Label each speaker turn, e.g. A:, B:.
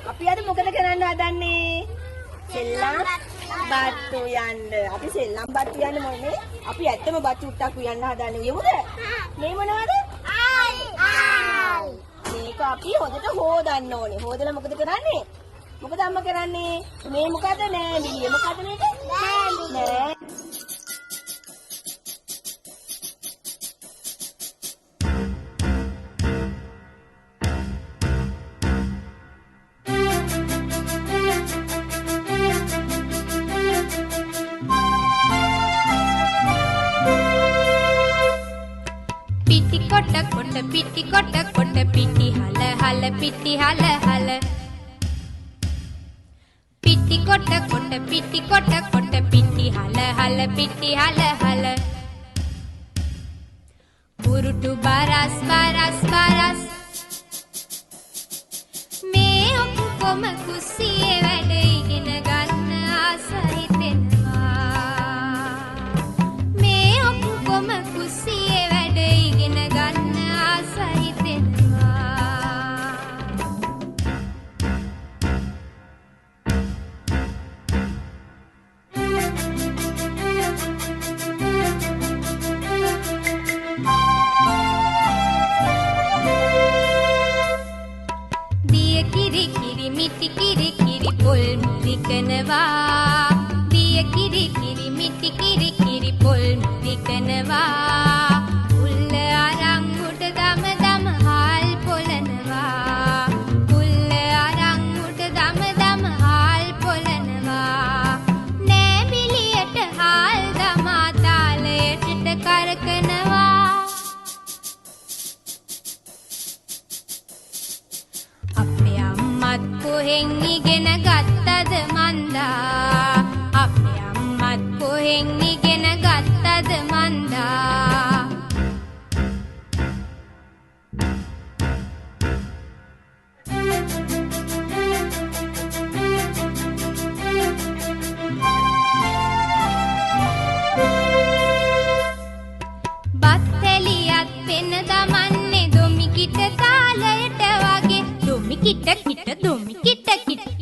A: අපි අද මොකද කරන්න හදන්නේ? සෙල්ලම් බත්තු යන්න. අපි සෙල්ලම් බත්තු යන්න මොනේ? අපි ඇත්තම බත්තු උට්ටක් උයන්න හදන්නේ. යමුද? මේ මොනවද? ආයි. මේක අපි හොදට හොදන්න ඕනේ. හොදලා මොකද කරන්නේ? මොකද අම්මා කරන්නේ? මේ මොකද නෑ මිලිය. මොකද මේක? නෑ.
B: පිටි කොට පිටි හල හල පිටි හල හල පිටි කොට පිටි හල හල පිටි හල හල උරුටු බරස් බරස් බරස් මේ ඔක්කොම කුස්සියේ වැඩ ඉගෙන ගන්න ආස හිතෙනවා මේ ඔක්කොම කුස්සියේ වැඩ ඉගෙන ගන්න ආස හිතෙනවා දිය කිරි කිරි මිටි කිරි කිරි පොල් මිරි කනවා දිය කිරි කිරි මිටි කිරි කිරි පොල් මිරි කනවා උල්ල අරන් උඩ දම දම හාල් පොලනවා උල්ල අරන් උඩ දම දම හාල් පොලනවා නෑබිලියට හාල් දමා තාලයට කරකනවා අපේ අම්මත් කොහෙන් ඉගෙන ගත්තද මන්දා අපේ අම්මත් කොහෙන් ඉගෙන ගත්තද මන්දා බත්තලියත් පෙන දමන්නේ දොමි කිට තාලයට වගේ දොමි කිට කිට දොමි කිට කිට